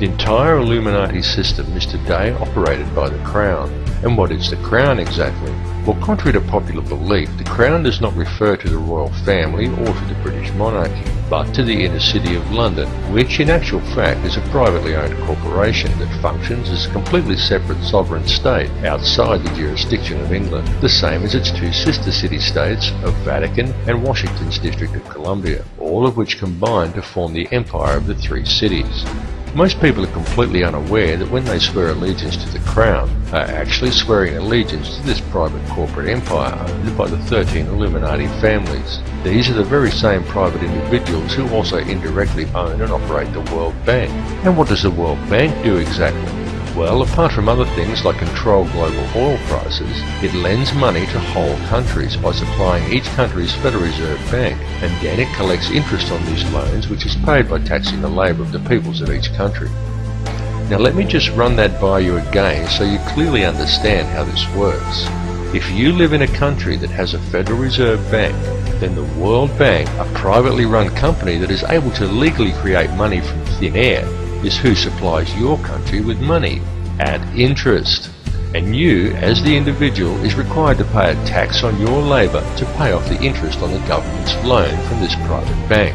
The entire Illuminati system is today operated by the Crown. And what is the Crown exactly? Well, contrary to popular belief, the Crown does not refer to the royal family or to the British monarchy, but to the inner city of London, which in actual fact is a privately owned corporation that functions as a completely separate sovereign state outside the jurisdiction of England, the same as its two sister city-states of Vatican and Washington's District of Columbia, all of which combine to form the empire of the three cities. Most people are completely unaware that when they swear allegiance to the Crown, they are actually swearing allegiance to this private corporate empire owned by the 13 Illuminati families. These are the very same private individuals who also indirectly own and operate the World Bank. And what does the World Bank do exactly? Well, apart from other things like control global oil prices, it lends money to whole countries by supplying each country's Federal Reserve Bank, and then it collects interest on these loans, which is paid by taxing the labour of the peoples of each country. Now let me just run that by you again so you clearly understand how this works. If you live in a country that has a Federal Reserve Bank, then the World Bank, a privately run company that is able to legally create money from thin air, is who supplies your country with money at interest. And you, as the individual, is required to pay a tax on your labour to pay off the interest on the government's loan from this private bank.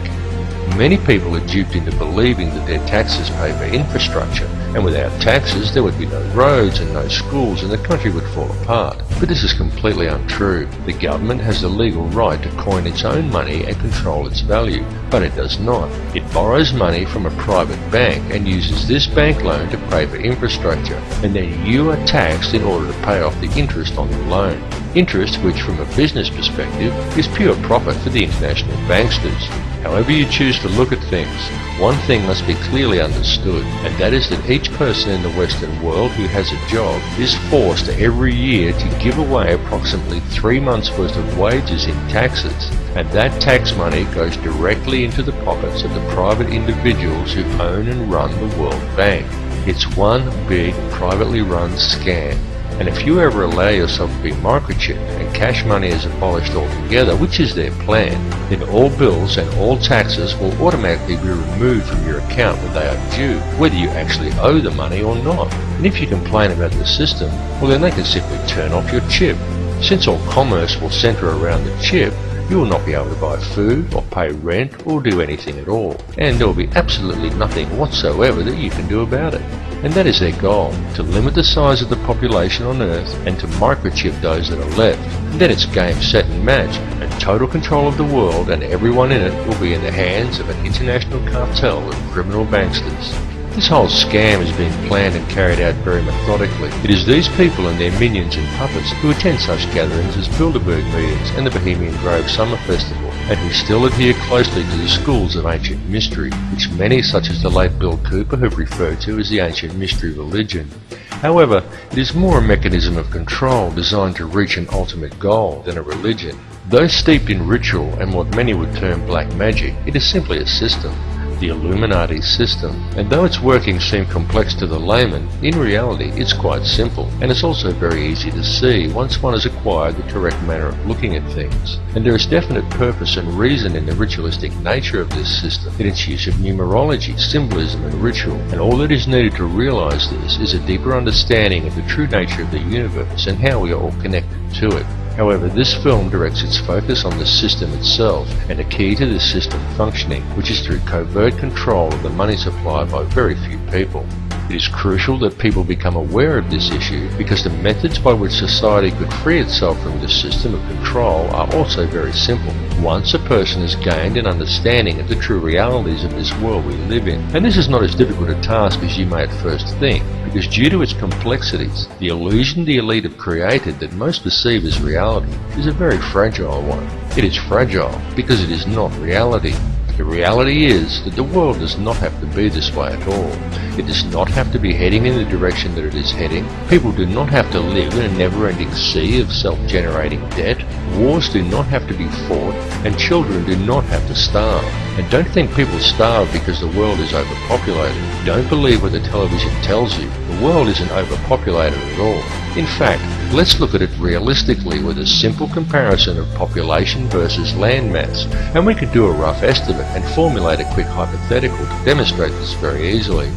Many people are duped into believing that their taxes pay for infrastructure, and without taxes there would be no roads and no schools and the country would fall apart. But this is completely untrue. The government has the legal right to coin its own money and control its value, but it does not. It borrows money from a private bank and uses this bank loan to pay for infrastructure, and then you are taxed in order to pay off the interest on the loan. Interest which, from a business perspective, is pure profit for the international banksters. However you choose to look at things, one thing must be clearly understood, and that is that each person in the Western world who has a job is forced every year to give away approximately 3 months' worth of wages in taxes, and that tax money goes directly into the pockets of the private individuals who own and run the World Bank. It's one big privately run scam. And if you ever allow yourself to be microchipped and cash money is abolished altogether, which is their plan, then all bills and all taxes will automatically be removed from your account when they are due, whether you actually owe the money or not. And if you complain about the system, well then they can simply turn off your chip. Since all commerce will centre around the chip, you will not be able to buy food or pay rent or do anything at all, and there will be absolutely nothing whatsoever that you can do about it. And that is their goal, to limit the size of the population on Earth and to microchip those that are left. And then it's game, set and match, and total control of the world and everyone in it will be in the hands of an international cartel of criminal banksters. This whole scam has been planned and carried out very methodically. It is these people and their minions and puppets who attend such gatherings as Bilderberg meetings and the Bohemian Grove Summer Festival, and who still adhere closely to the schools of ancient mystery, which many such as the late Bill Cooper have referred to as the ancient mystery religion. However, it is more a mechanism of control designed to reach an ultimate goal than a religion. Though steeped in ritual and what many would term black magic, it is simply a system. The Illuminati system, and though its workings seem complex to the layman, in reality it's quite simple, and it's also very easy to see once one has acquired the correct manner of looking at things. And there is definite purpose and reason in the ritualistic nature of this system, in its use of numerology, symbolism and ritual, and all that is needed to realize this is a deeper understanding of the true nature of the universe and how we are all connected to it. However, this film directs its focus on the system itself and the key to this system functioning, which is through covert control of the money supply by very few people. It is crucial that people become aware of this issue because the methods by which society could free itself from this system of control are also very simple. Once a person has gained an understanding of the true realities of this world we live in. And this is not as difficult a task as you may at first think, because due to its complexities, the illusion the elite have created that most perceive as reality is a very fragile one. It is fragile because it is not reality. The reality is that the world does not have to be this way at all. It does not have to be heading in the direction that it is heading. People do not have to live in a never-ending sea of self-generating debt. Wars do not have to be fought, and children do not have to starve. And don't think people starve because the world is overpopulated. Don't believe what the television tells you. The world isn't overpopulated at all. In fact, let's look at it realistically with a simple comparison of population versus land mass, and we could do a rough estimate and formulate a quick hypothetical to demonstrate this very easily.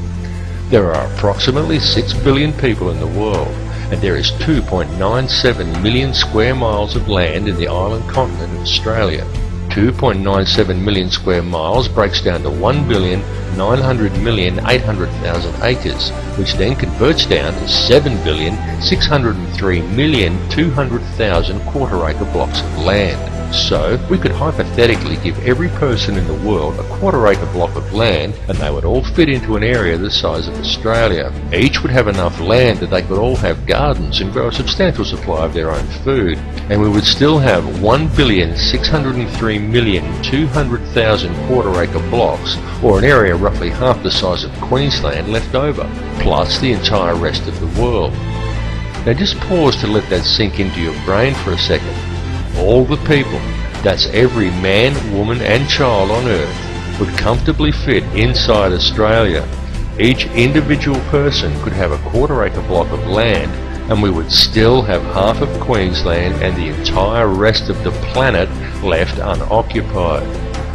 There are approximately 6 billion people in the world, and there is 2.97 million square miles of land in the island continent of Australia. 2.97 million square miles breaks down to 1,900,800,000 acres, which then converts down to 7,603,200,000 quarter-acre blocks of land. So, we could hypothetically give every person in the world a quarter-acre block of land, and they would all fit into an area the size of Australia. Each would have enough land that they could all have gardens and grow a substantial supply of their own food, and we would still have 1,603,200,000 quarter-acre blocks, or an area roughly half the size of Queensland, left over, plus the entire rest of the world. Now just pause to let that sink into your brain for a second. All the people, that's every man, woman and child on Earth, would comfortably fit inside Australia. Each individual person could have a quarter-acre block of land, and we would still have half of Queensland and the entire rest of the planet left unoccupied.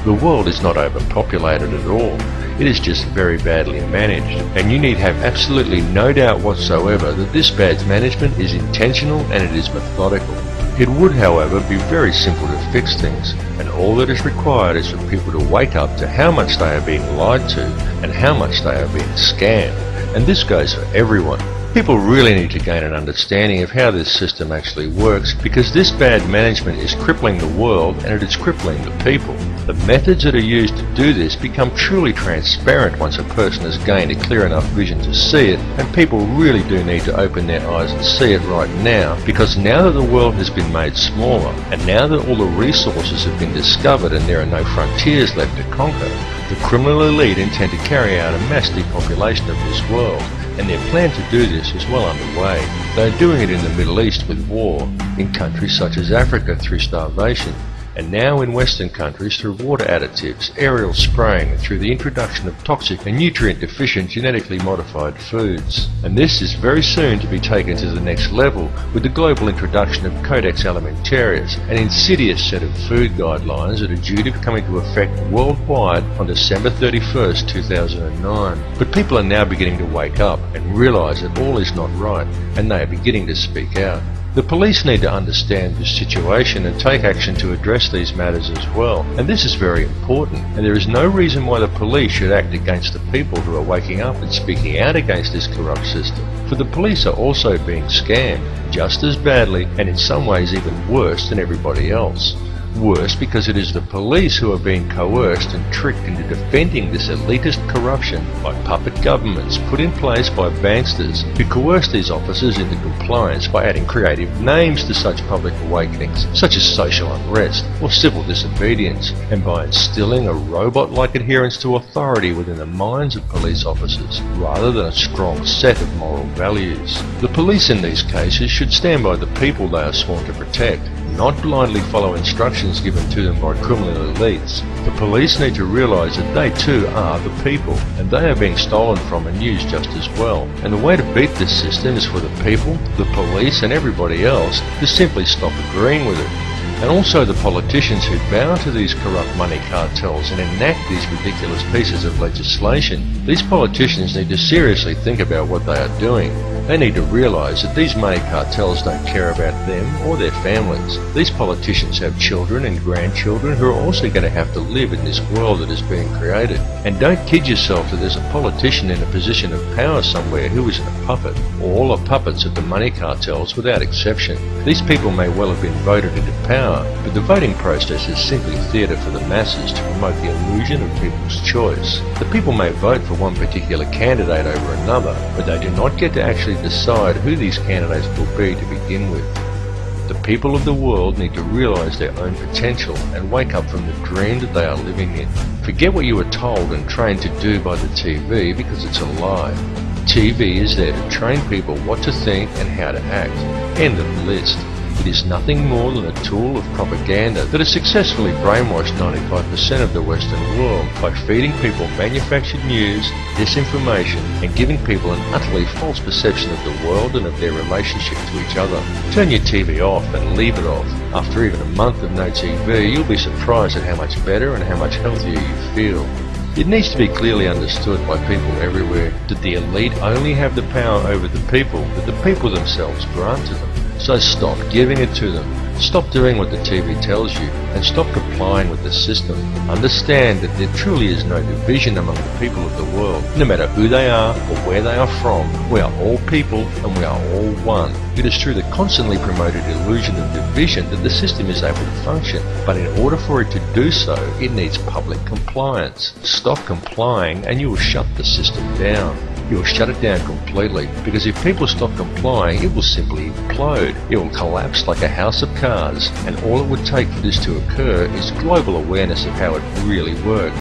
The world is not overpopulated at all. It is just very badly managed, and you need have absolutely no doubt whatsoever that this bad management is intentional and it is methodical. It would, however, be very simple to fix things, and all that is required is for people to wake up to how much they are being lied to and how much they are being scammed. And this goes for everyone. People really need to gain an understanding of how this system actually works, because this bad management is crippling the world and it is crippling the people. The methods that are used to do this become truly transparent once a person has gained a clear enough vision to see it, and people really do need to open their eyes and see it right now, because now that the world has been made smaller, and now that all the resources have been discovered and there are no frontiers left to conquer, the criminal elite intend to carry out a mass depopulation of this world. And their plan to do this is well underway. They are doing it in the Middle East with war, in countries such as Africa through starvation, and now in Western countries through water additives, aerial spraying, and through the introduction of toxic and nutrient-deficient genetically modified foods. And this is very soon to be taken to the next level with the global introduction of Codex Alimentarius, an insidious set of food guidelines that are due to come into effect worldwide on December 31st, 2009. But people are now beginning to wake up and realise that all is not right, and they are beginning to speak out. The police need to understand this situation and take action to address these matters as well, and this is very important, and there is no reason why the police should act against the people who are waking up and speaking out against this corrupt system, for the police are also being scammed just as badly and in some ways even worse than everybody else. Worse because it is the police who are being coerced and tricked into defending this elitist corruption by puppet governments put in place by banksters who coerce these officers into compliance by adding creative names to such public awakenings, such as social unrest or civil disobedience, and by instilling a robot-like adherence to authority within the minds of police officers rather than a strong set of moral values. The police in these cases should stand by the people they are sworn to protect, not blindly follow instructions given to them by criminal elites. The police need to realise that they too are the people, and they are being stolen from and used just as well. And the way to beat this system is for the people, the police and everybody else to simply stop agreeing with it. And also the politicians who bow to these corrupt money cartels and enact these ridiculous pieces of legislation. These politicians need to seriously think about what they are doing. They need to realise that these money cartels don't care about them or their families. These politicians have children and grandchildren who are also going to have to live in this world that is being created. And don't kid yourself that there's a politician in a position of power somewhere who isn't a puppet. All are puppets of the money cartels without exception. These people may well have been voted into power, but the voting process is simply theatre for the masses to promote the illusion of people's choice. The people may vote for one particular candidate over another, but they do not get to actually decide who these candidates will be to begin with. The people of the world need to realise their own potential and wake up from the dream that they are living in. Forget what you were told and trained to do by the TV, because it's a lie. TV is there to train people what to think and how to act. End of list. It is nothing more than a tool of propaganda that has successfully brainwashed 95% of the Western world by feeding people manufactured news, disinformation, and giving people an utterly false perception of the world and of their relationship to each other. Turn your TV off and leave it off. After even a month of no TV, you'll be surprised at how much better and how much healthier you feel. It needs to be clearly understood by people everywhere that the elite only have the power over the people that the people themselves grant to them. So stop giving it to them. Stop doing what the TV tells you and stop complying with the system. Understand that there truly is no division among the people of the world. No matter who they are or where they are from, we are all people and we are all one. It is through the constantly promoted illusion of division that the system is able to function, but in order for it to do so, it needs public compliance. Stop complying and you will shut the system down. You will shut it down completely, because if people stop complying, it will simply implode. It will collapse like a house of cards, and all it would take for this to occur is global awareness of how it really works.